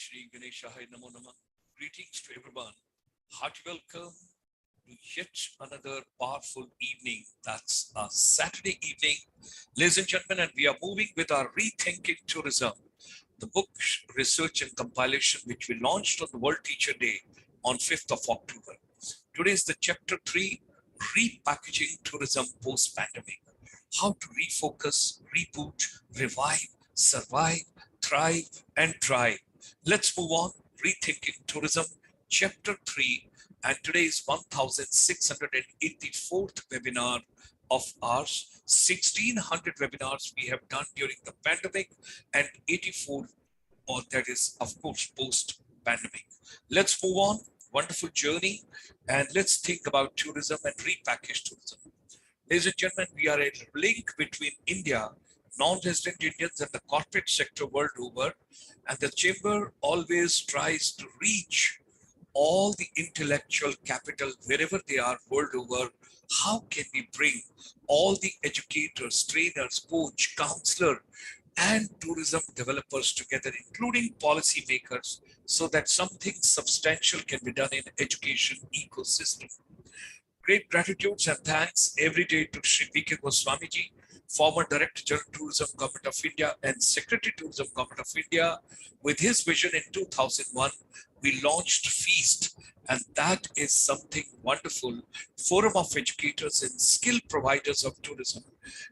Shri Ganeshahaya Namo Namah. Greetings to everyone. Hearty welcome to yet another powerful evening. That's a Saturday evening, ladies and gentlemen, and we are moving with our Rethinking Tourism, the book research and compilation which we launched on the World Teacher Day on 5th of October. Today is the chapter 3, Repackaging Tourism Post-Pandemic. How to refocus, reboot, revive, survive, thrive, and thrive. Let's move on. Rethinking Tourism, Chapter 3, and today is 1684th webinar of ours. 1600 webinars we have done during the pandemic and 84, or that is, of course, post-pandemic. Let's move on. Wonderful journey, and let's think about tourism and repackage tourism. Ladies and gentlemen, we are a link between India, non-resident Indians, and the corporate sector world over, and the Chamber always tries to reach all the intellectual capital wherever they are world over. How can we bring all the educators, trainers, coach, counselor, and tourism developers together, including policymakers, so that something substantial can be done in education ecosystem? Great gratitudes and thanks every day to Sri V.K. Goswamiji, former Director General Tourism, Government of India, and Secretary Tourism, Government of India. With his vision in 2001, we launched Feast, and that is something wonderful. Forum of educators and skill providers of tourism.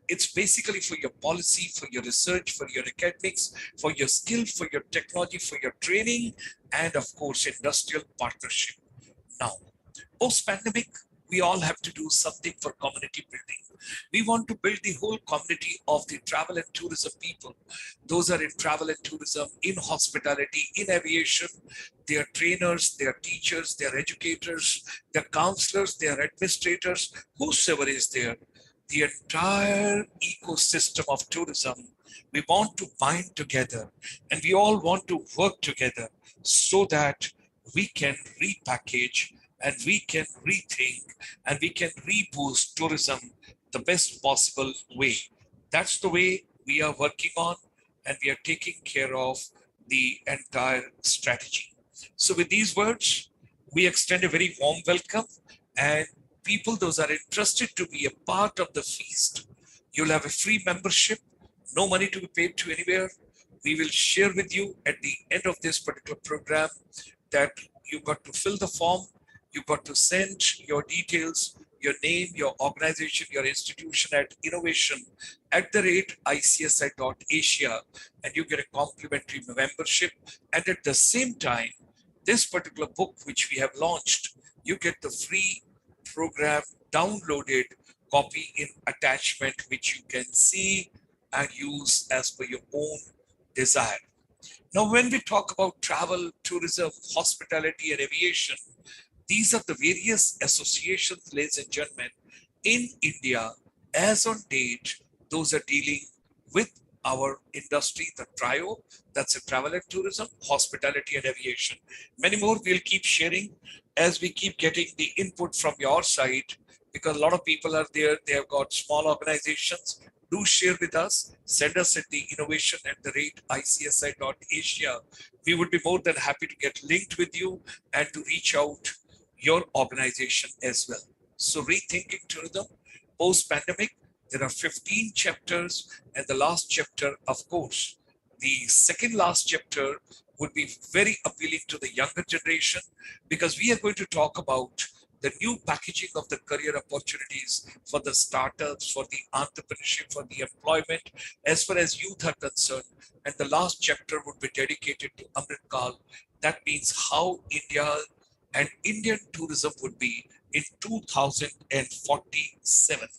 It's basically for your policy, for your research, for your academics, for your skill, for your technology, for your training, and of course, industrial partnership. Now, post-pandemic, we all have to do something for community building. We want to build the whole community of the travel and tourism people. Those are in travel and tourism, in hospitality, in aviation. They are trainers, they are teachers, they are educators, they are counselors, they are administrators, whosoever is there. The entire ecosystem of tourism, we want to bind together, and we all want to work together so that we can repackage and we can rethink and we can reboost tourism the best possible way. That's the way we are working on, and we are taking care of the entire strategy. So with these words, we extend a very warm welcome, and people, those are interested to be a part of the feast, you'll have a free membership, no money to be paid to anywhere. We will share with you at the end of this particular program that you got to fill the form, you got to send your details, your name, your organization, your institution at innovation@icsi.asia, and you get a complimentary membership. And at the same time, this particular book which we have launched, you get the free program downloaded copy in attachment, which you can see and use as per your own desire. Now, when we talk about travel, tourism, hospitality, and aviation, these are the various associations, ladies and gentlemen, in India as on date. Those are dealing with our industry, the trio, that's a travel and tourism, hospitality, and aviation. Many more we'll keep sharing as we keep getting the input from your side, because a lot of people are there, they have got small organizations. Do share with us, send us at the innovation@icsi.asia. We would be more than happy to get linked with you and to reach out your organization as well. So rethinking tourism, post-pandemic, there are 15 chapters, and the last chapter, of course, the second last chapter would be very appealing to the younger generation, because we are going to talk about the new packaging of the career opportunities for the startups, for the entrepreneurship, for the employment, as far as youth are concerned. And the last chapter would be dedicated to Amrit Kal. That means how India and Indian tourism would be in 2047.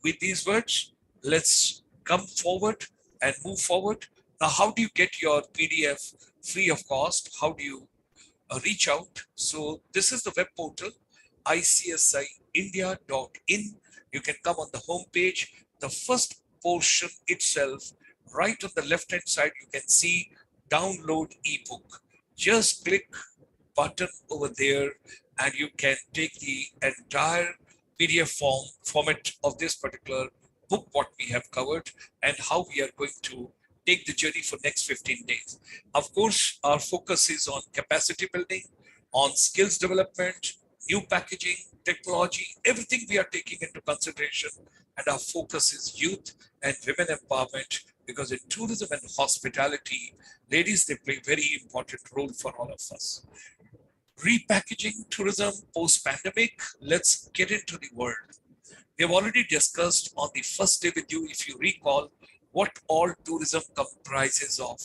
With these words, let's come forward and move forward. Now, how do you get your PDF free of cost? How do you reach out? So this is the web portal, icsiindia.in. You can come on the home page. The first portion itself, right on the left hand side, you can see download ebook. Just click button over there and you can take the entire PDF format of this particular book, what we have covered, and how we are going to take the journey for next 15 days. Of course, our focus is on capacity building, on skills development, new packaging, technology, everything we are taking into consideration. And our focus is youth and women empowerment, because in tourism and hospitality, ladies, they play a very important role for all of us. Repackaging tourism post-pandemic, let's get into the world. We have already discussed on the first day with you, if you recall, what all tourism comprises of.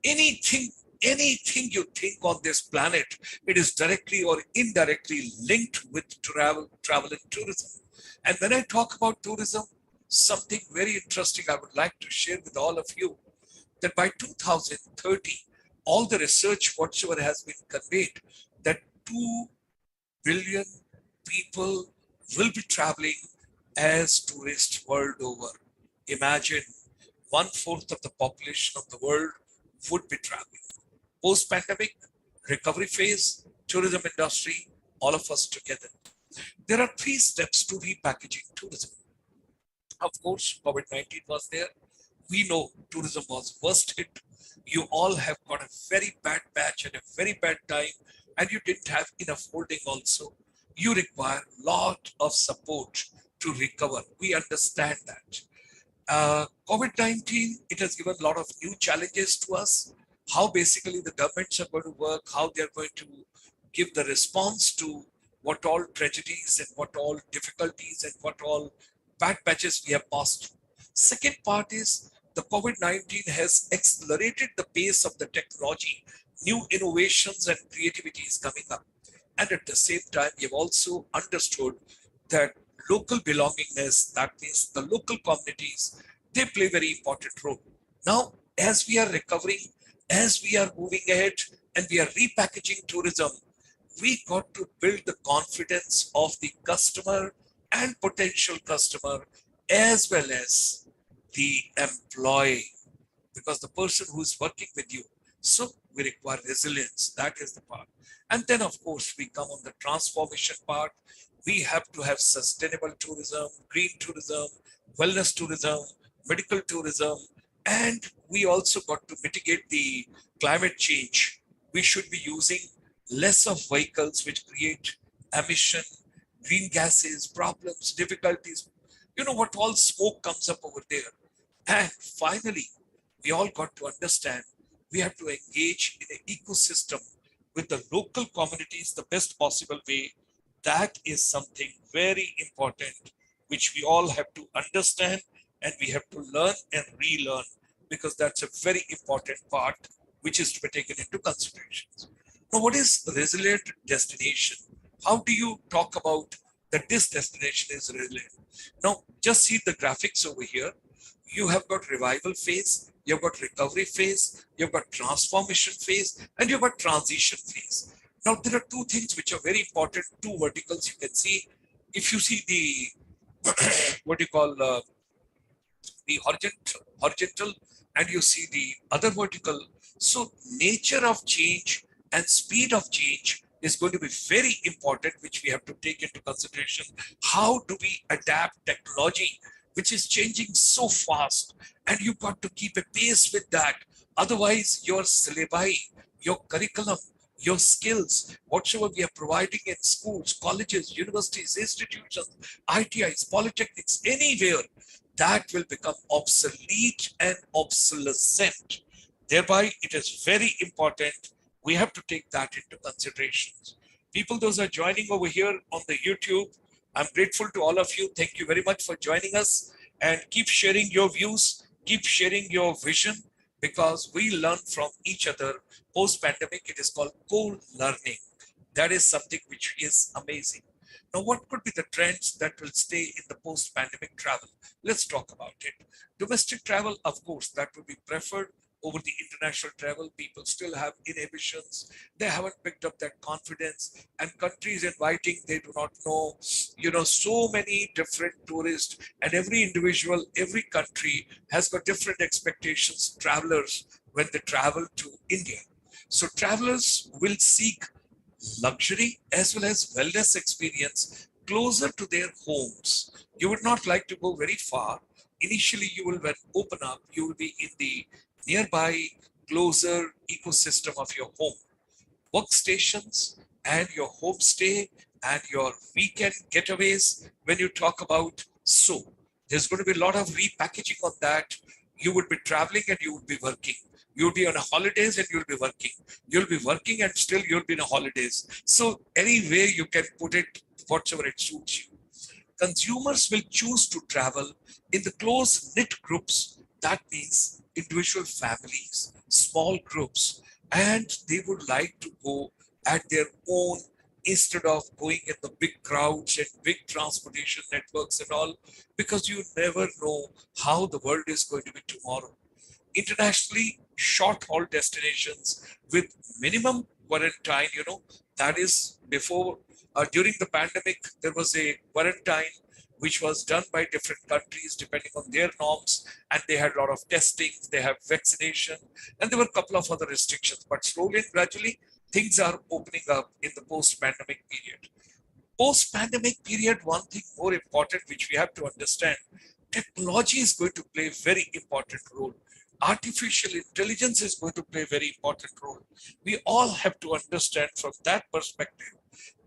Anything, anything you think on this planet, it is directly or indirectly linked with travel and tourism. And when I talk about tourism, something very interesting I would like to share with all of you, that by 2030, all the research whatsoever has been conveyed, that 2 billion people will be traveling as tourists world over. Imagine 1/4 of the population of the world would be traveling. Post-pandemic, recovery phase, tourism industry, all of us together. There are 3 steps to repackaging tourism. Of course, COVID-19 was there. We know tourism was worst hit. You all have got a very bad batch at a very bad time, and you didn't have enough holding also. You require a lot of support to recover. We understand that. COVID-19, it has given a lot of new challenges to us. How basically the governments are going to work, how they're going to give the response to what all tragedies and what all difficulties and what all bad patches we have passed through. Second part is the COVID-19 has accelerated the pace of the technology. New innovations and creativity is coming up. And at the same time, we have also understood that local belongingness, that means the local communities, they play a very important role. Now, as we are recovering, as we are moving ahead and we are repackaging tourism, we got to build the confidence of the customer and potential customer, as well as the employee, because the person who is working with you. So we require resilience. That is the part. And then, of course, we come on the transformation part. We have to have sustainable tourism, green tourism, wellness tourism, medical tourism, and we also got to mitigate the climate change. We should be using less of vehicles which create emission, green gases, problems, difficulties. You know what all smoke comes up over there. And finally, we all got to understand we have to engage in an ecosystem with the local communities the best possible way. That is something very important, which we all have to understand and we have to learn and relearn, because that's a very important part which is to be taken into consideration. Now, what is resilient destination? How do you talk about that this destination is resilient? Now, just see the graphics over here. You have got revival phase, you've got recovery phase, you've got transformation phase, and you've got transition phase. Now, there are 2 things which are very important, 2 verticals you can see. If you see the, what you call the horizontal, and you see the other vertical. So nature of change and speed of change is going to be very important, which we have to take into consideration. How do we adapt technology, which is changing so fast, and you've got to keep a pace with that. Otherwise, your syllabi, your curriculum, your skills, whatsoever we are providing in schools, colleges, universities, institutions, ITIs, polytechnics, anywhere, that will become obsolete and obsolescent. Thereby, it is very important. We have to take that into consideration. People, those are joining over here on the YouTube, I'm grateful to all of you. Thank you very much for joining us, and keep sharing your views, keep sharing your vision, because we learn from each other. Post-pandemic, it is called co-learning. That is something which is amazing. Now, what could be the trends that will stay in the post-pandemic travel? Let's talk about it. Domestic travel, of course, that would be preferred over the international travel. People still have inhibitions. They haven't picked up that confidence, and countries inviting, they do not know, so many different tourists, and every individual, every country has got different expectations, travelers, when they travel to India. So travelers will seek luxury as well as wellness experience closer to their homes. You would not like to go very far. Initially, you will, when open up, you will be in the nearby, closer ecosystem of your home, workstations, and your homestay and your weekend getaways. When you talk about, so there's going to be a lot of repackaging on that. You would be traveling and you would be working. You'll be on a holidays and you'll be working. You'll be working and still you'll be on a holidays. So any way you can put it, whatever it suits you. Consumers will choose to travel in the close knit groups. That means individual families, small groups, and they would like to go at their own instead of going in the big crowds and big transportation networks and all, because you never know how the world is going to be tomorrow. Internationally, short haul destinations with minimum quarantine, that is before, during the pandemic, there was a quarantine which was done by different countries depending on their norms, and they had a lot of testing, they have vaccination, and there were a couple of other restrictions. But slowly and gradually, things are opening up in the post-pandemic period. Post-pandemic period, one thing more important which we have to understand, technology is going to play a very important role. Artificial intelligence is going to play a very important role. We all have to understand from that perspective,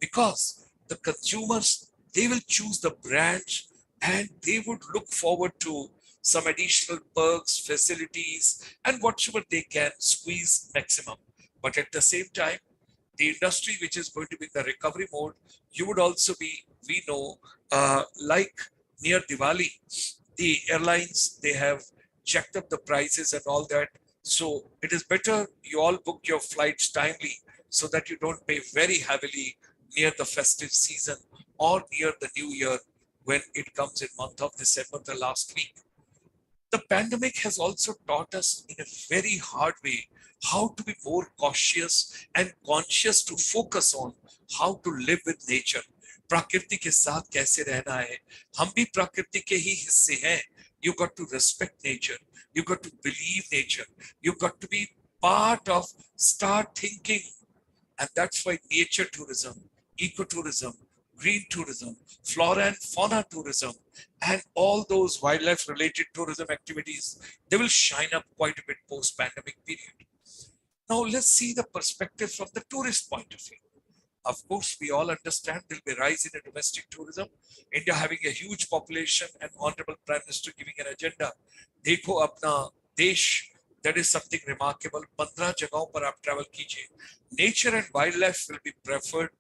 because the consumers, they will choose the brands and they would look forward to some additional perks, facilities, and whatever they can squeeze maximum. But at the same time, the industry which is going to be in the recovery mode, you would also be, we know, like near Diwali, the airlines, they have checked up the prices and all that. So it is better you all book your flights timely so that you don't pay very heavily near the festive season or near the new year when it comes in month of December, the last week. The pandemic has also taught us in a very hard way how to be more cautious and conscious to focus on how to live with nature. प्रकृति के साथ कैसे रहना है, हम भी प्रकृति के ही हिस्से हैं. You got to respect nature, you got to believe nature, you got to be part of, start thinking. And that's why nature tourism, ecotourism, green tourism, flora and fauna tourism, and all those wildlife related tourism activities, they will shine up quite a bit post pandemic period. Now let's see the perspective from the tourist point of view. Of course, we all understand there will be a rise in domestic tourism. India having a huge population and Honorable Prime Minister giving an agenda. देखो अपना देश, that is something remarkable. 15 जगहों पर आप travel कीजिए. Nature and wildlife will be preferred.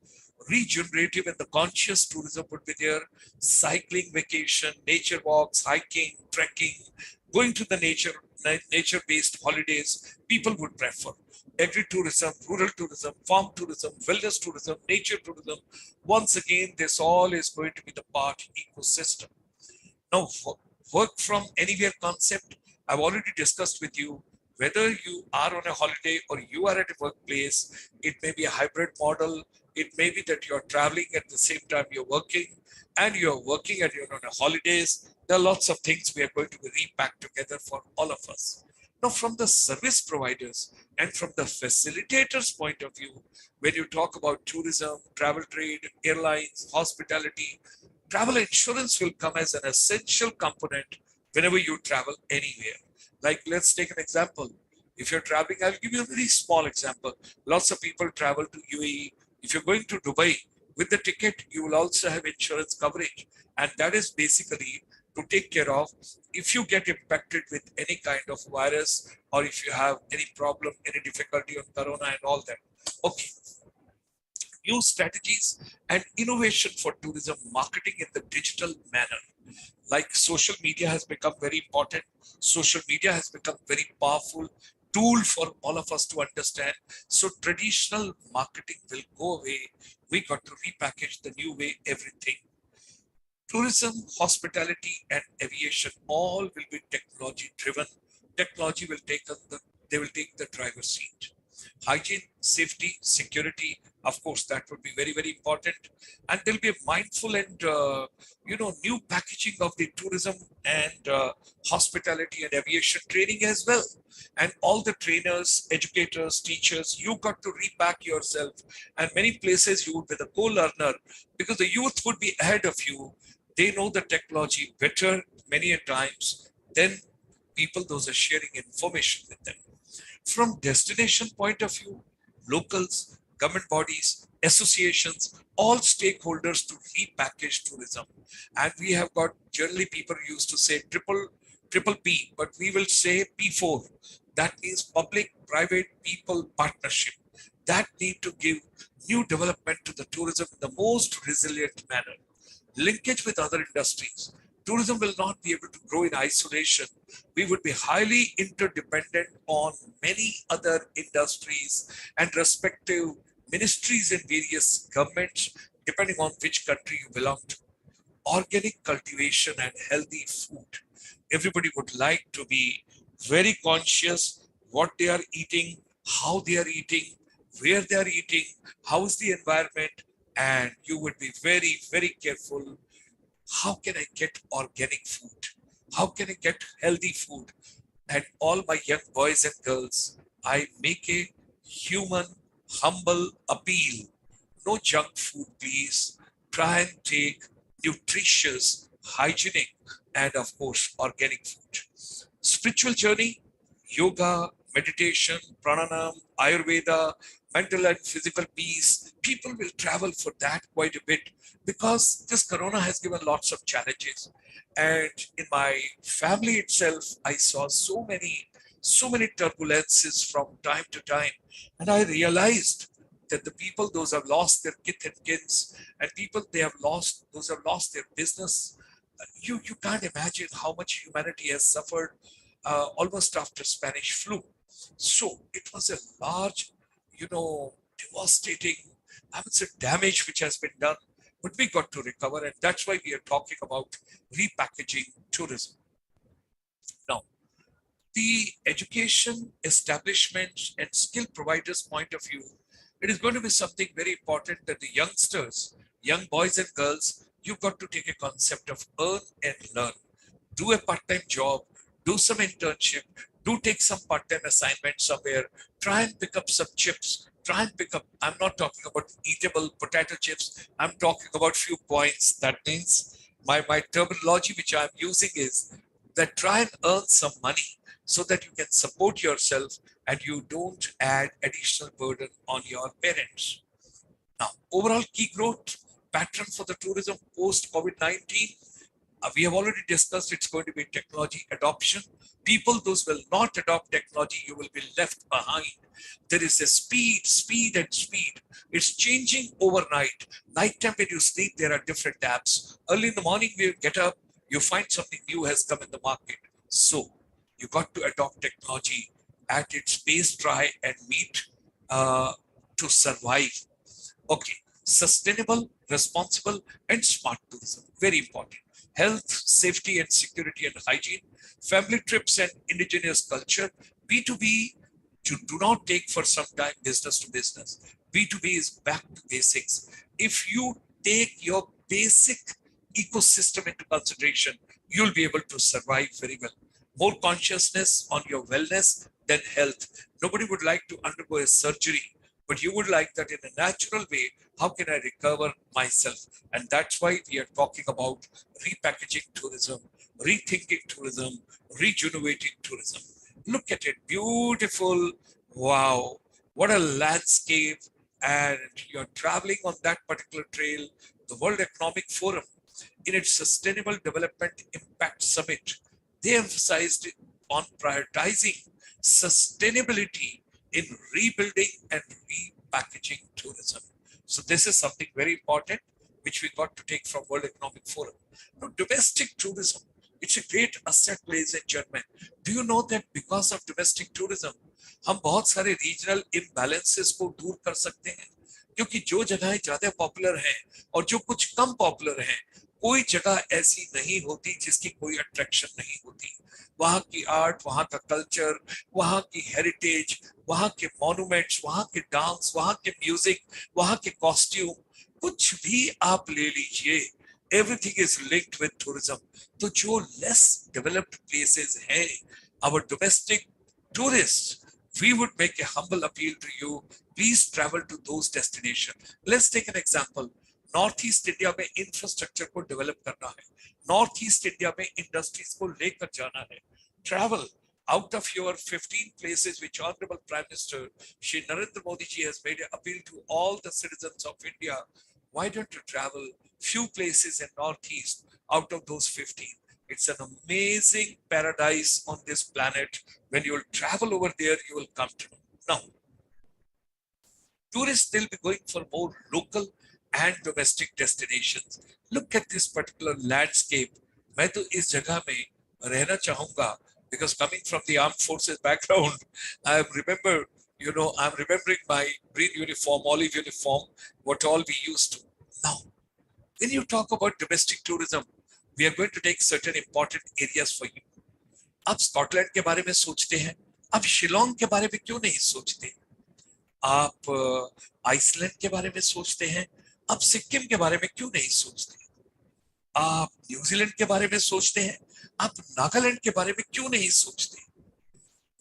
Regenerative and the conscious tourism would be there. Cycling, vacation, nature walks, hiking, trekking, going to the nature-based holidays, people would prefer. Agri-tourism, rural tourism, farm tourism, wellness tourism, nature tourism. Once again, this all is going to be the part ecosystem. Now, work from anywhere concept, I've already discussed with you. Whether you are on a holiday or you are at a workplace, it may be a hybrid model. It may be that you're traveling at the same time you're working, and you're working and you're on a holidays. There are lots of things we are going to be repacked together for all of us. Now, from the service providers and from the facilitators' point of view, when you talk about tourism, travel trade, airlines, hospitality, travel insurance will come as an essential component whenever you travel anywhere. Like, let's take an example. If you're traveling, I'll give you a very small example. Lots of people travel to UAE. If you're going to Dubai, with the ticket, you will also have insurance coverage. And that is basically to take care of if you get impacted with any kind of virus, or if you have any problem, any difficulty on corona and all that. Okay. New strategies and innovation for tourism marketing in the digital manner. Like social media has become very important. Social media has become very powerful tool for all of us to understand. So traditional marketing will go away. We got to repackage the new way everything. Tourism, hospitality, and aviation all will be technology driven. Technology will take they will take the driver's seat. Hygiene, safety, security, of course, that would be very, very important. And there'll be a mindful and new packaging of the tourism and hospitality and aviation training as well. And all the trainers, educators, teachers, you got to repack yourself. And many places you would be the co-learner, because the youth would be ahead of you. They know the technology better many a times than people those are sharing information with them. From destination point of view, locals, government bodies, associations, all stakeholders to repackage tourism. And we have got, generally people used to say triple P, but we will say P4. That means public, private, people partnership. That need to give new development to the tourism in the most resilient manner. Linkage with other industries. Tourism will not be able to grow in isolation. We would be highly interdependent on many other industries and respective ministries in various governments, depending on which country you belong to. Organic cultivation and healthy food. Everybody would like to be very conscious what they are eating, how they are eating, where they are eating, how is the environment, and you would be very, very careful. How can I get organic food? How can I get healthy food? And all my young boys and girls, I make a human, humble appeal. No junk food, please. Try and take nutritious, hygienic, and of course, organic food. Spiritual journey, yoga, meditation, pranayam, Ayurveda, mental and physical peace. People will travel for that quite a bit because this corona has given lots of challenges. And in my family itself, I saw so many turbulences from time to time. And I realized that the people, those have lost their kith and kins, and people they have lost, those have lost their business. You can't imagine how much humanity has suffered almost after Spanish flu. So it was a large, devastating, I would say, damage which has been done, but we got to recover, and that's why we are talking about repackaging tourism. Now, the education establishment and skill providers point of view, it is going to be something very important that the youngsters, young boys and girls, you've got to take a concept of earn and learn. Do a part-time job, do some internship, do take some part-time assignment somewhere, try and pick up some chips, try and pick up, I'm not talking about eatable potato chips, I'm talking about few coins. That means my terminology which I'm using is that try and earn some money so that you can support yourself and you don't add additional burden on your parents. Now, overall key growth pattern for the tourism post COVID-19, we have already discussed it's going to be technology adoption. People, those will not adopt technology, you will be left behind. There is a speed, and speed. It's changing overnight. Nighttime when you sleep, there are different apps. Early in the morning, when you get up, you find something new has come in the market. So you got to adopt technology at its pace, try and meet to survive. Okay, sustainable, responsible, and smart tourism. Very important. Health, safety, and security and hygiene, family trips and indigenous culture. B2B, you do not take for some time business to business. B2B is back to basics. If you take your basic ecosystem into consideration, you'll be able to survive very well. More consciousness on your wellness than health. Nobody would like to undergo a surgery, but you would like that in a natural way. How can I recover myself? And that's why we are talking about repackaging tourism, rethinking tourism, rejuvenating tourism. Look at it, beautiful. Wow, what a landscape. And you're traveling on that particular trail. The World Economic Forum, in its Sustainable Development Impact Summit, they emphasized on prioritizing sustainability in rebuilding and repackaging tourism. So this is something very important which we got to take from World Economic Forum. Now, domestic tourism, it's a great asset, ladies and gentlemen. Do you know that because of domestic tourism, हम बहुत सारे regional imbalances को दूर कर सकते हैं, क्योंकि जो जगहें ज्यादा पॉपुलर हैं और जो कुछ कम पॉपुलर हैं, कोई जगह ऐसी नहीं होती जिसकी कोई अट्रैक्शन नहीं होती. वहाँ की आर्ट, वहाँ का कल्चर, वहाँ की हेरिटेज, वहाँ के मॉन्यूमेंट्स, वहाँ के डांस, वहाँ के म्यूजिक, वहाँ के कॉस्ट्यूम, कुछ भी आप ले लीजिए, everything is linked with tourism. तो जो less developed places हैं, our domestic tourists, we would make a humble appeal to you. Please travel to those destinations. Let's take an example. North east India में infrastructure को develop करना है, north east India में industries को लेकर जाना है, Travel out of your 15 places which Honorable Prime Minister Shri Narendra Modi ji has made an appeal to all the citizens of India. Why don't you travel few places in Northeast out of those 15? It's an amazing paradise on this planet. When you'll travel over there, you will come to know. Now, tourists will be going for more local and domestic destinations. Look at this particular landscape. मैं तो इस जगह में रहना चाहूंगा because coming from the armed forces background, I remember, I'm remembering my green uniform, olive uniform, what all we used to. Now, when you talk about domestic tourism, we are going to take certain important areas for you. आप Scotland के बारे में सोचते हैं, आप शिलोंग के बारे में क्यों नहीं सोचते? आप आइसलैंड के बारे में सोचते हैं, आप सिक्किम के बारे में क्यों नहीं सोचते? आप न्यूजीलैंड के बारे में सोचते हैं, आप नागालैंड के बारे में क्यों नहीं सोचते?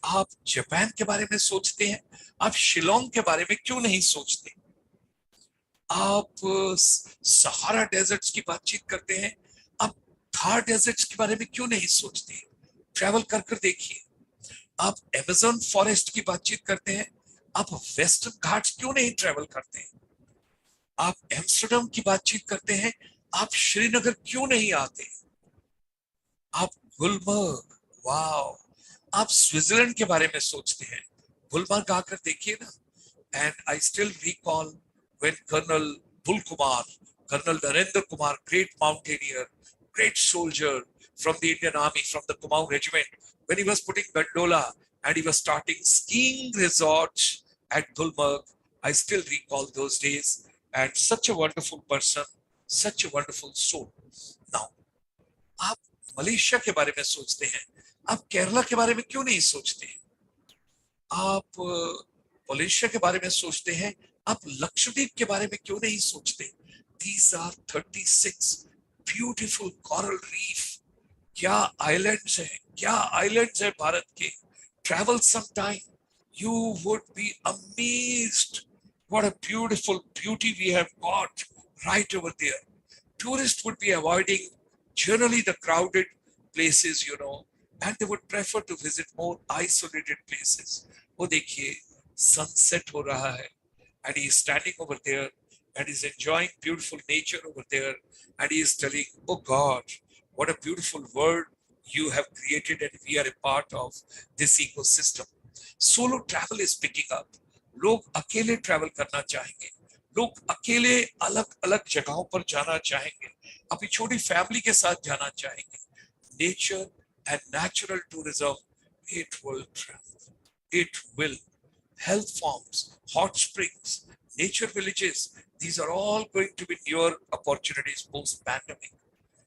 आप जापान के बारे में सोचते हैं, आप शिलोंग के बारे में क्यों नहीं सोचते? आप सहारा डेजर्ट्स की बातचीत करते हैं, आप थार डेजर्ट्स के बारे में क्यों नहीं सोचते? ट्रैवल कर कर देखिए। आप अमेज़न फॉरेस्ट की बातचीत करते हैं, आप वेस्टर्न घाट्स क्यों नहीं ट्रैवल करते हैं? आप एम्स्टर्डम की बातचीत करते हैं, आप श्रीनगर क्यों नहीं आते? आप गुलमर्ग, वाओ, आप स्विट्जरलैंड के बारे में सोचते हैं, गुलमर्ग आकर देखिए ना। And I still recall when Colonel Bulkumar, Colonel Narendra Kumar, great mountaineer, great soldier from the Indian Army, from the Kumaon Regiment, when he was putting gondola and he was starting skiing resorts at Gulmarg, I still recall those days. And such a wonderful person, such a wonderful soul. Now, आप Malaysia के बारे में सोचते हैं, आप केरला के बारे में क्यों नहीं सोचते? आप मलेशिया के बारे में सोचते हैं, आप लक्षद्वीप के बारे में क्यों नहीं सोचते? These are 36 beautiful coral reef. क्या आइलैंड्स हैं, क्या आइलैंड्स हैं भारत के? Travel sometime, you would be amazed. What a beautiful beauty we have got right over there. Tourists would be avoiding generally the crowded places, and they would prefer to visit more isolated places. वो देखिए, sunset हो रहा है, and he is standing over there and is enjoying beautiful nature over there, and he is telling, oh God, what a beautiful world you have created, and we are a part of this ecosystem. Solo travel is picking up. लोग अकेले travel करना चाहेंगे, लोग अकेले अलग अलग जगहों पर जाना चाहेंगे, अपनी छोटी फैमिली के साथ जाना चाहेंगे. Nature and natural tourism, it will travel, it will. Health farms, hot springs, nature villages, these are all going to be newer opportunities post-pandemic.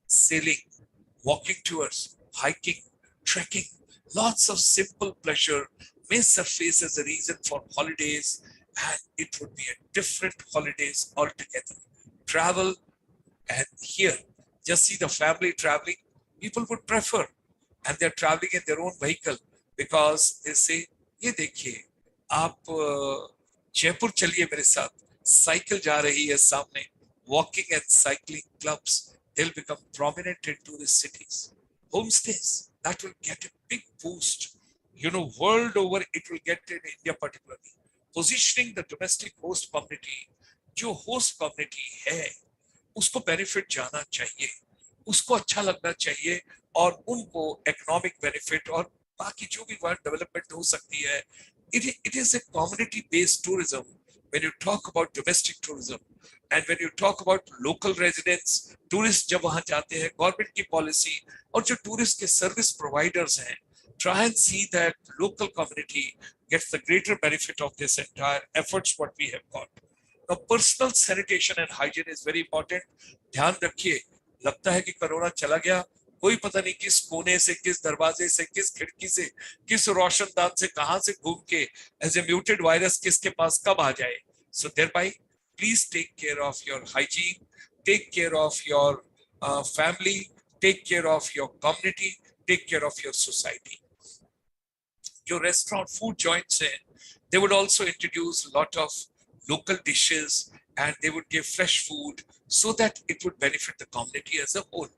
Sailing, walking tours, hiking, trekking, lots of simple pleasure may surface as a reason for holidays, and it would be a different holidays altogether. Travel, and here, just see the family traveling, people would prefer, and they're traveling in their own vehicle because they say, ये देखिए, आप जयपुर चलिए मेरे साथ, cycle जा रही है सामने. Walking and cycling clubs, they'll become prominent in tourist cities. Homestays, that will get a big boost. World over, it will get in India particularly. Positioning the domestic host community, जो host community है, उसको benefit जाना चाहिए, उसको अच्छा लगना चाहिए, और उनको economic benefit और बाकी जो भी वहाँ development हो सकती है. It is a community-based tourism when you talk about domestic tourism. And when you talk about local residents, tourists जब वहाँ जाते हैं, government की policy और जो tourist के service providers हैं, try and see that local community gets the greater benefit of this entire efforts what we have got. Now, personal sanitation and hygiene is very important. ध्यान रखिए, लगता है कि कोरोना चला गया, कोई पता नहीं किस कोने से, किस दरवाजे से, किस खिड़की से, किस रोशनदान से, कहां से घूम के एज ए म्यूटेड वायरस किसके पास कब आ जाए. So thereby, please take care of your hygiene, take care of your family, take care of your community, take care of your society. Your restaurant food joints in, they would also introduce a lot of local dishes, and they would give fresh food so that it would benefit the community as a whole.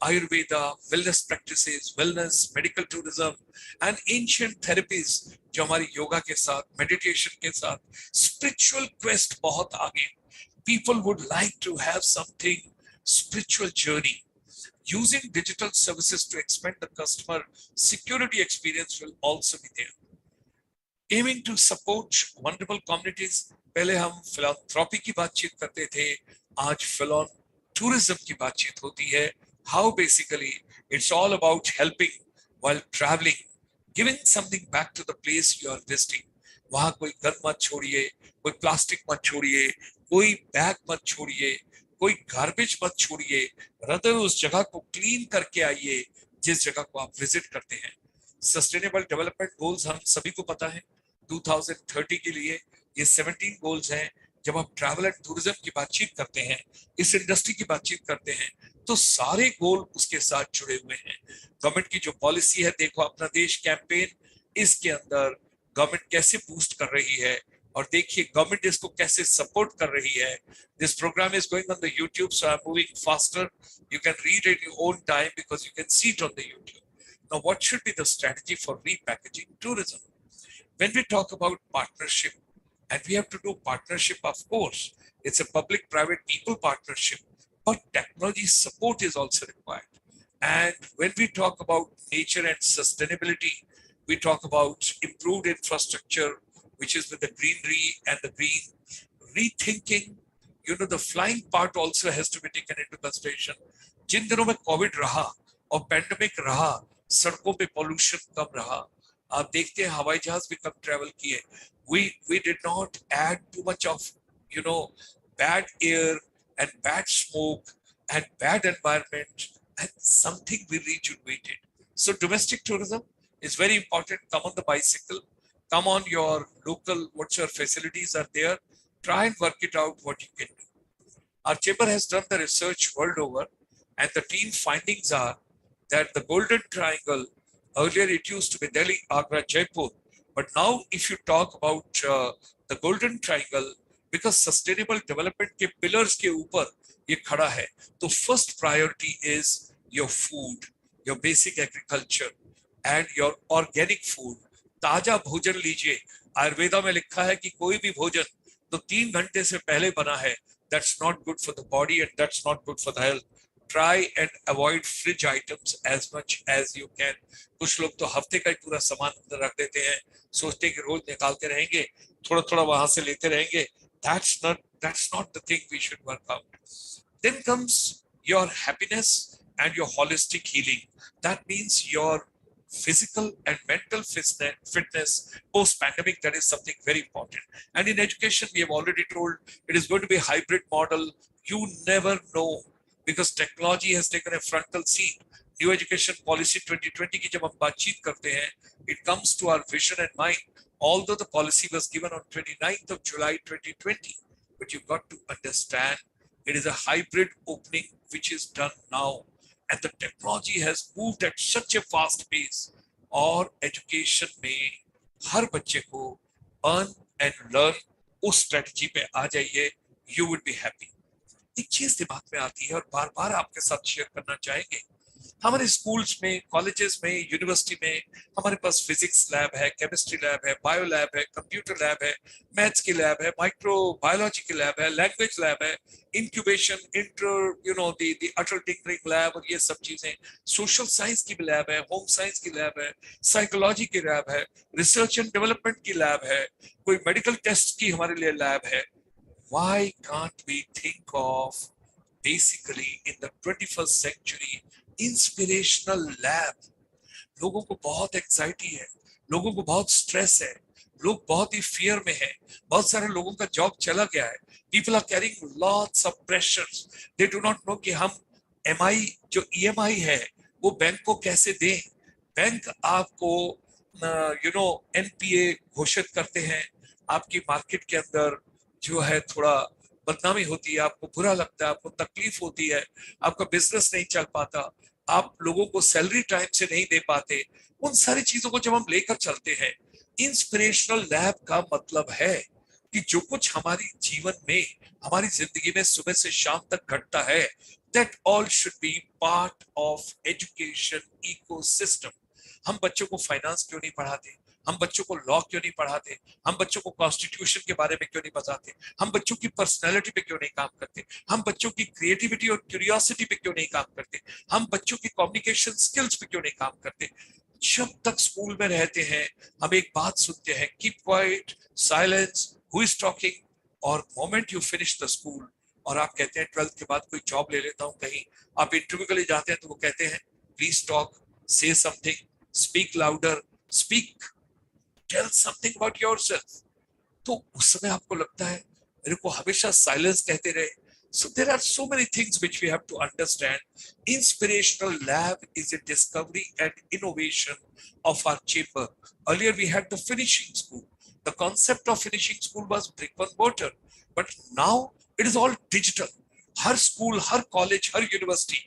Ayurveda, wellness practices, wellness, medical tourism and ancient therapies जो हमारी योगा के साथ, meditation के साथ, spiritual quest बहुत आगे. People would like to have something spiritual journey. Using digital services to expand the customer security experience will also be there. Aiming to support vulnerable communities. पहले हम philanthropy की बातचीत करते थे, आज tourism की बातचीत होती है. How basically it's all about helping while traveling, giving something back to the place you are visiting. वहां कोई गन मत छोड़िए, कोई प्लास्टिक मत छोड़िए, कोई बैग मत छोड़िए, कोई गार्बेज मत छोड़िए. rather उस जगह को क्लीन करके आइए जिस जगह को आप विजिट करते हैं. सस्टेनेबल डेवलपमेंट गोल्स हम सभी को पता है 2030 के लिए ये 17 गोल्स हैं. जब आप ट्रैवल एंड टूरिज्म की बातचीत करते हैं, इस इंडस्ट्री की बातचीत करते हैं, तो सारे गोल उसके साथ जुड़े हुए हैं. गवर्नमेंट की जो पॉलिसी है, देखो अपना देश कैंपेन, इसके अंदर गवर्नमेंट कैसे बूस्ट कर रही है और देखिए गवर्नमेंट इसको कैसे सपोर्ट कर रही है. This program is going on the YouTube, so I am moving faster. You can read in your own time because you can see it on the YouTube. Now what should be the strategy for repackaging tourism? When we talk about partnership, and we have to do partnership, of course, it's a public-private people partnership, but technology support is also required. And when we talk about nature and sustainability, we talk about improved infrastructure, which is with the greenery and the green rethinking. You know, the flying part also has to be taken into consideration. जिन दिनों में Covid रहा और pandemic रहा, सड़कों पे pollution कम रहा. आप देखते हैं हवाई जहाज भी कम ट्रैवल किए. We did not add too much of, you know, bad air and bad smoke and bad environment, and something we rejuvenated. So domestic tourism is very important. Come on the bicycle, come on your local, what your facilities are there, try and work it out what you can do. Our chamber has done the research world over, and the team findings are that the Golden Triangle, earlier it used to be Delhi, Agra, Jaipur, but now if you talk about the Golden Triangle, because sustainable development के pillars के ऊपर ये खड़ा है, तो first priority is your food, your basic agriculture and your organic food. ताजा भोजन लीजिए. आयुर्वेदा में लिखा है कि कोई भी भोजन तो 3 घंटे से पहले बना है, that's not good for the body and that's not good for the health. Try and avoid fridge items as much as you can. कुछ लोग तो हफ्ते का ही पूरा सामान अंदर रख देते हैं, सोचते हैं कि रोज निकालते रहेंगे, थोड़ा थोड़ा वहां से लेते रहेंगे. That's not the thing we should work out. Then comes your happiness and your holistic healing. That means your physical and mental fitness post-pandemic. That is something very important. And in education, we have already told it is going to be a hybrid model. You never know, because technology has taken a frontal seat. New Education Policy 2020 की जब हम बातचीत करते हैं, it comes to our vision and mind. Although the policy was given on 29th of July 2020, but you've got to understand it is a hybrid opening which is done now, and the technology has moved at such a fast pace. और education में हर बच्चे को earn and learn उस strategy पे आ जाइए, you would be happy. एक चीज दिमाग में आती है और बार बार आपके साथ शेयर करना चाहेंगे. हमारे स्कूल्स में, कॉलेजेस में, यूनिवर्सिटी में हमारे पास फिजिक्स लैब है, केमिस्ट्री लैब है, बायो लैब है, कंप्यूटर लैब है, मैथ्स की लैब है, माइक्रोबायोलॉजी की लैब है, लैंग्वेज लैब है, incubation, the Atal tinkering lab और ये सब चीजें, सोशल साइंस की भी लैब है, होम साइंस की लैब है, साइकोलॉजी की लैब है, रिसर्च एंड डेवलपमेंट की लैब है, कोई मेडिकल टेस्ट की हमारे लिए लैब है. Why can't we think of basically in the 21st century inspirational lab? लोगों को बहुत एंजाइटी है, लोगों को बहुत स्ट्रेस है, लोग बहुत ही फियर में हैं, बहुत सारे लोगों का जॉब चला गया है. People are carrying lots of pressures. They do not know कि हम MI जो EMI है वो बैंक को कैसे दें. बैंक आपको NPA घोषित करते हैं, आपकी मार्केट के अंदर जो है थोड़ा बदनामी होती है, आपको बुरा लगता है, आपको तकलीफ होती है, आपका बिजनेस नहीं चल पाता, आप लोगों को सैलरी टाइम से नहीं दे पाते. उन सारी चीजों को जब हम लेकर चलते हैं, इंस्पिरेशनल लैब का मतलब है कि जो कुछ हमारी जीवन में, हमारी जिंदगी में सुबह से शाम तक घटता है, That all should be part of education ecosystem. हम बच्चों को फाइनेंस क्यों नहीं पढ़ाते, हम बच्चों को लॉ क्यों नहीं पढ़ाते, हम बच्चों को कॉन्स्टिट्यूशन के बारे में क्यों नहीं बताते, हम बच्चों की पर्सनैलिटी पे क्यों नहीं काम करते, हम बच्चों की क्रिएटिविटी और क्यूरियोसिटी पे क्यों नहीं काम करते, हम बच्चों की कम्युनिकेशन स्किल्स पे क्यों नहीं काम करते। जब तक स्कूल में रहते हैं हम एक बात सुनते हैं, keep quiet, silence, who is talking, और moment you finish the school और आप कहते हैं 12th के बाद कोई जॉब ले लेता हूं कहीं, आप इंटरव्यू के लिए जाते हैं तो वो कहते हैं please talk, say something, speak louder, speak, tell something about yourself. तो उस समय आपको लगता है मेरे को हमेशा साइलेंस कहते रहे। So there are so many things which we have to understand. Inspirational lab is a discovery and innovation of our chamber. Earlier we had the finishing school. The concept of finishing school was brick and mortar, but now it is all digital. Her school, her college, her university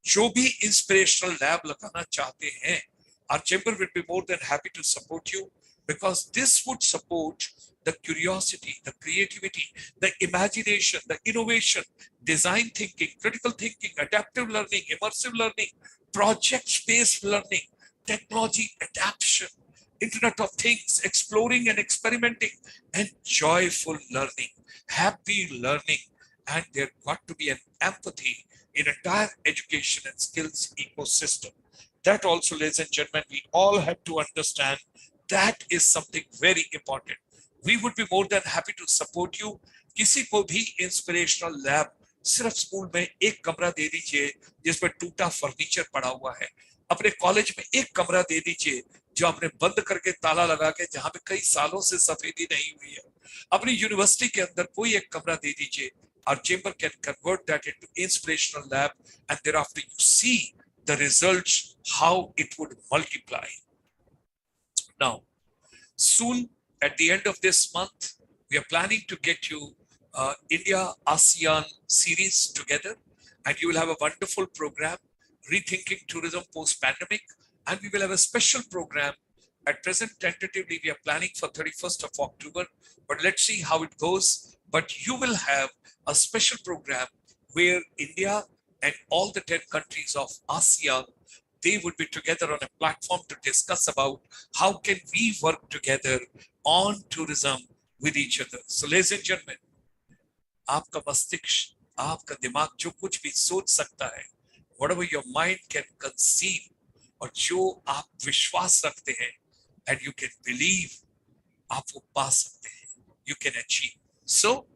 जो भी inspirational lab लगाना चाहते हैं, our chamber will be more than happy to support you, because this would support the curiosity, the creativity, the imagination, the innovation, design thinking, critical thinking, adaptive learning, immersive learning, project-based learning, technology adaptation, Internet of Things, exploring and experimenting, and joyful learning, happy learning. And there got to be an empathy in entire education and skills ecosystem. That also, ladies and gentlemen, we all have to understand that is something very important. We would be more than happy to support you. किसी को भी inspirational lab सिर्फ school में एक कमरा दे दीजिए जिसमें टूटा फर्नीचर पड़ा हुआ है, अपने कॉलेज में एक कमरा दे दीजिए जो आपने बंद करके ताला लगा के, जहां पे कई सालों से सफेदी नहीं हुई है, अपनी यूनिवर्सिटी के अंदर कोई एक कमरा दे दीजिए. Our chamber can convert that into inspirational lab, and thereafter you see the results, how it would multiply. Now, soon at the end of this month, we are planning to get you India ASEAN series together, and you will have a wonderful program, Rethinking Tourism Post-Pandemic, and we will have a special program. At present, tentatively, we are planning for 31st of October, but let's see how it goes. But you will have a special program where India and all the 10 countries of ASEAN, they would be together on a platform to discuss about how can we work together on tourism with each other. So ladies and gentlemen, आपका मस्तिष्क, आपका दिमाग जो कुछ भी सोच सकता है, whatever your mind can conceive, और जो आप विश्वास रखते हैं and you can believe, आप वो पा सकते हैं, you can achieve. So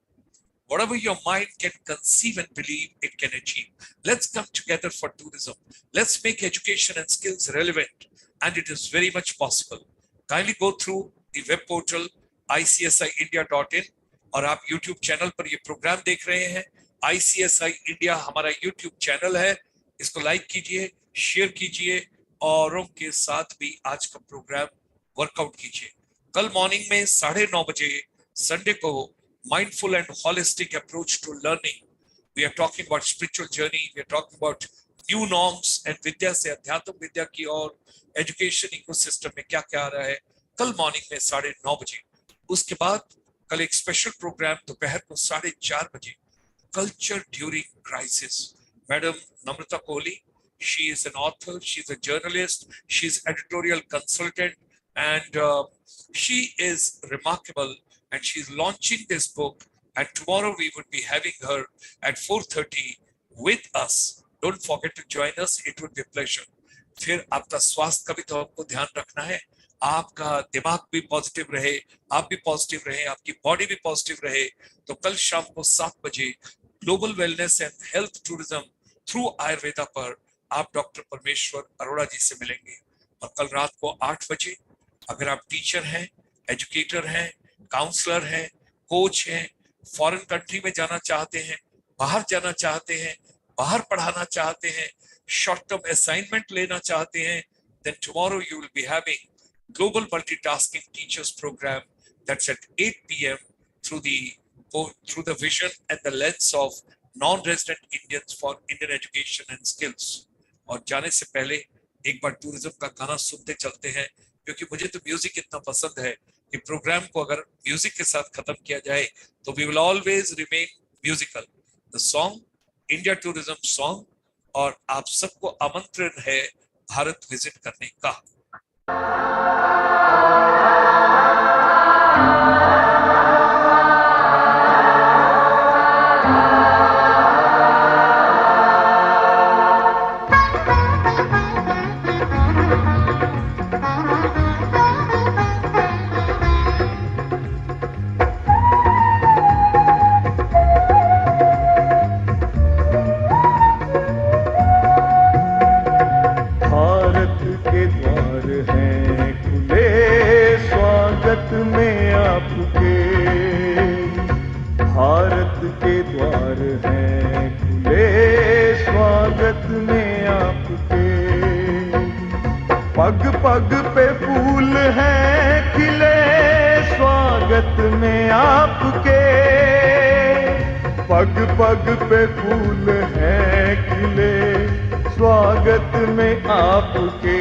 whatever your mind can conceive and believe, it can achieve. Let's come together for tourism. Let's make education and skills relevant, and it is very much possible. Kindly go through the web portal icsiindia.in, और आप YouTube channel पर ये programme देख रहे हैं. ICSI India हमारा YouTube channel है, इसको लाइक कीजिए, शेयर कीजिए, औरों के साथ भी आज का प्रोग्राम वर्कआउट कीजिए. कल मॉर्निंग में 9:30 बजे संडे को mindful and holistic approach to learning. We are talking about spiritual journey. We are talking about new norms and विद्या से अध्यात्म विद्या की और education ecosystem में क्या क्या आ रहा है. कल मॉर्निंग में 9:30 बजे. उसके बाद कल एक स्पेशल प्रोग्राम दोपहर को 4:30 बजे, culture during crisis. Madam Namrata Kohli, she is an author, she's a journalist, she's editorial consultant, and she is remarkable, and she's launching this book, and tomorrow we would be having her at 4:30 with us. Don't forget to join us, it would be a pleasure. फिर आपका स्वास्थ्य का भी तो आपको ध्यान रखना है, आपका दिमाग भी पॉजिटिव रहे, आप भी पॉजिटिव रहे, आपकी बॉडी भी पॉजिटिव रहे. तो कल शाम को 7 बजे global wellness and health tourism through Ayurveda पर आप डॉक्टर परमेश्वर अरोड़ा जी से मिलेंगे. और कल रात को 8 बजे अगर आप टीचर हैं, एजुकेटर हैं, काउंसलर हैं, कोच हैं, फॉरेन कंट्री में जाना चाहते हैं, बाहर जाना चाहते हैं, बाहर पढ़ाना चाहते हैं, शॉर्ट टर्म असाइनमेंट लेना चाहते हैं, then tomorrow you will be having global multitasking teachers program that's at 8 p.m. through the vision and the lens of non-resident Indians for Indian education and skills. और जाने से पहले एक बार टूरिज्म का गाना सुनते चलते हैं, क्योंकि मुझे तो म्यूजिक इतना पसंद है कि प्रोग्राम को अगर म्यूजिक के साथ खत्म किया जाए तो we will always remain musical. The song India tourism song, और आप सबको आमंत्रण है भारत विजिट करने का। में आपके, भारत के द्वार हैं खुले स्वागत में आपके। पग पग पे फूल हैं खिले स्वागत में आपके, पग पग पे फूल हैं खिले स्वागत में आपके।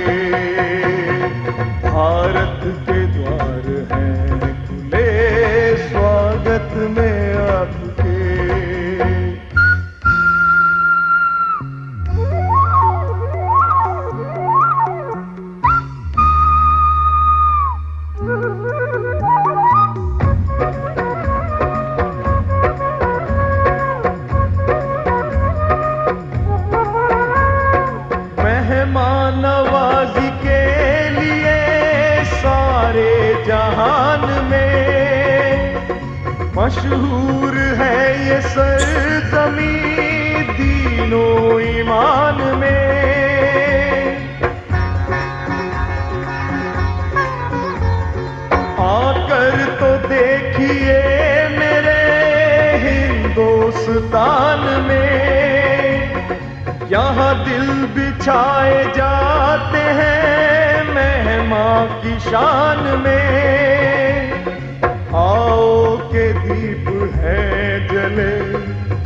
भारत के द्वार हैं खुले स्वागत में आपके। मेहमान नवाजी के लिए सारे जहान में मशहूर है ये सरजमी दीनों ईमान में। आकर तो देखिए मेरे हिंदुस्तान में, यहाँ दिल बिछाए जाते हैं मेहमां की शान में। आओ के दीप है जले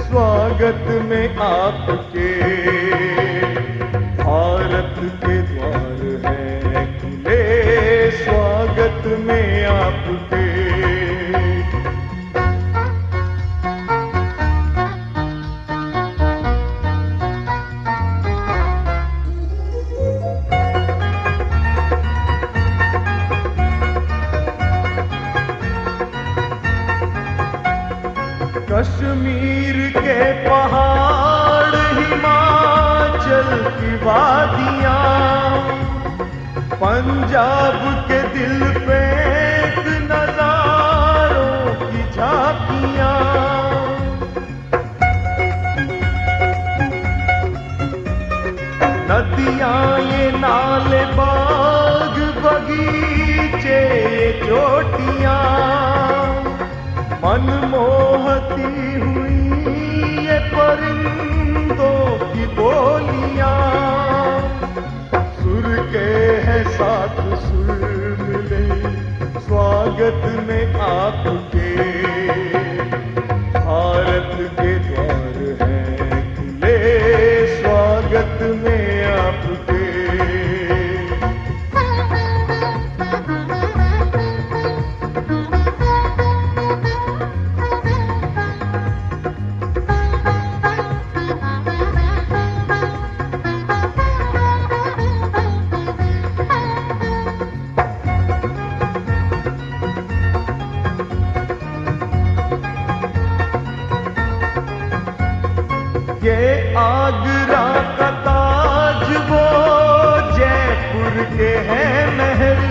स्वागत में आपके, भारत के द्वार हैं खुले स्वागत में आपके। कश्मीर के पहाड़ हिमाचल की वादियाँ, पंजाब के दिल पे नजारों की झांकियाँ। नदियाँ ये नाले बाग बगीचे ये चोटियाँ, मनमोहती हुई ये परिंदों की बोलियां। सुर के हैं साथ सुर मिले स्वागत में आपके, भारत के द्वार हैं खुले स्वागत में आपके। ये आगरा का ताज वो जयपुर के हैं महल,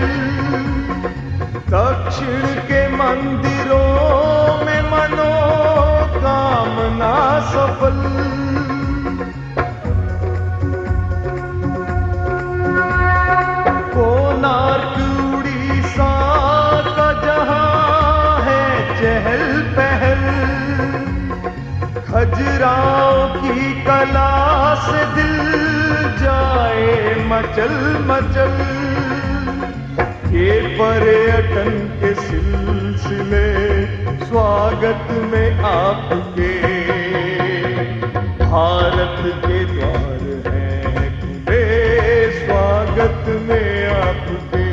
दक्षिण के मंदिरों में मनोकामना सफल। कोणार्क उड़ीसा का जहां है चहल पहल, खजुराहो की कला से दिल जाए मचल मचल। ये पर्यटन के सिलसिले स्वागत में आपके, भारत के द्वार हैं खुले स्वागत में आपके।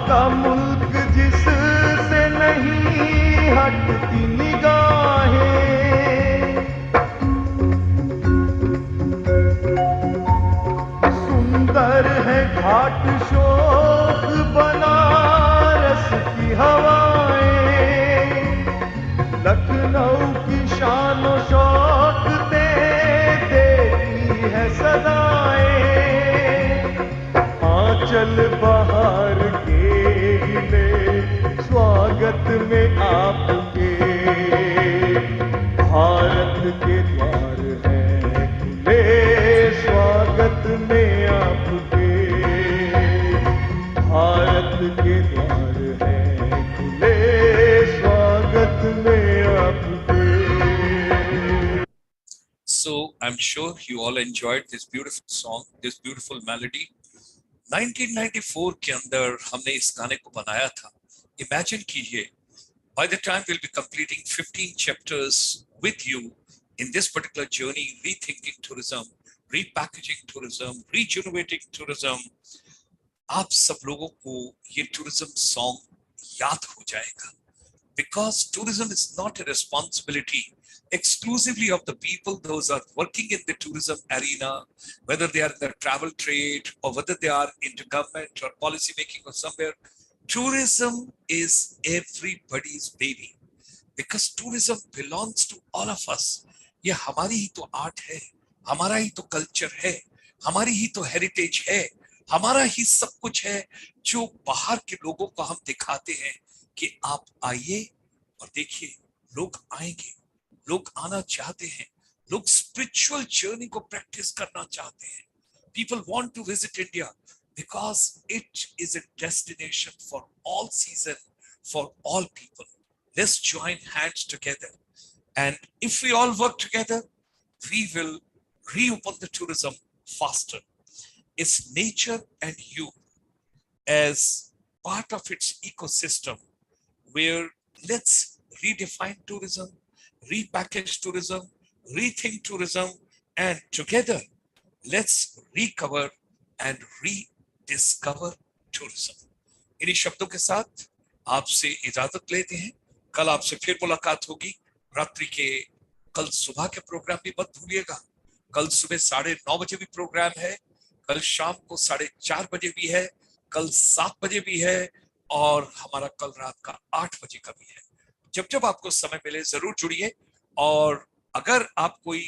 का मुल्क जिससे नहीं हटती निगाहें, सुंदर है घाट शोक बनारस की हवाएं, लखनऊ की शान और शौक देती है सदाएं, आंचल बहार के गिले स्वागत में आपके, भारत के द्वार हैं खुले स्वागत में आपके, भारत के द्वार हैं खुले स्वागत में आपके. So I'm sure you all enjoyed this beautiful song, this beautiful melody. 1994 के अंदर हमने इस गाने को बनाया था. Imagine कीजिए, by the time we'll be completing 15 chapters with you in this particular journey, rethinking tourism, repackaging tourism, rejuvenating tourism, आप सब लोगों को ये tourism song याद हो जाएगा. Because tourism is not a responsibility exclusively of the people those are working in the tourism arena, whether they are in the travel trade or whether they are into government or policy making or somewhere. Tourism is everybody's baby because tourism belongs to all of us. ये हमारी ही तो art है, हमारा ही तो culture है, हमारी ही तो heritage है, हमारा ही सब कुछ है जो बाहर के लोगों को हम दिखाते हैं कि आप आइए और देखिए. लोग आएंगे, लोग आना चाहते हैं, लोग स्पिरिचुअल जर्नी को प्रैक्टिस करना चाहते हैं. People want to visit India because it is a destination for all season, for all people. Let's join hands together, and if we all work together, we will reopen the tourism faster. It's nature and you as part of its ecosystem, where let's redefine tourism, repackage tourism, rethink tourism, and together let's recover and rediscover tourism. इन्हीं शब्दों के साथ आपसे इजाजत लेते हैं. कल आपसे फिर मुलाकात होगी रात्रि के. कल सुबह के प्रोग्राम भी मत भूलिएगा. कल सुबह 9:30 बजे भी प्रोग्राम है, कल शाम को 4:30 बजे भी है, कल 7 बजे भी है और हमारा कल रात का 8 बजे का भी है. जब जब आपको समय मिले जरूर जुड़िए. और अगर आप कोई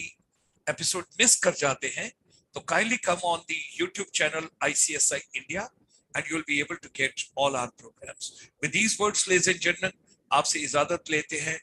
एपिसोड मिस कर जाते हैं तो kindly come on the YouTube channel ICSI India and you'll be able to get all our programs. With these words, ladies and gentlemen, आपसे इजाजत लेते हैं.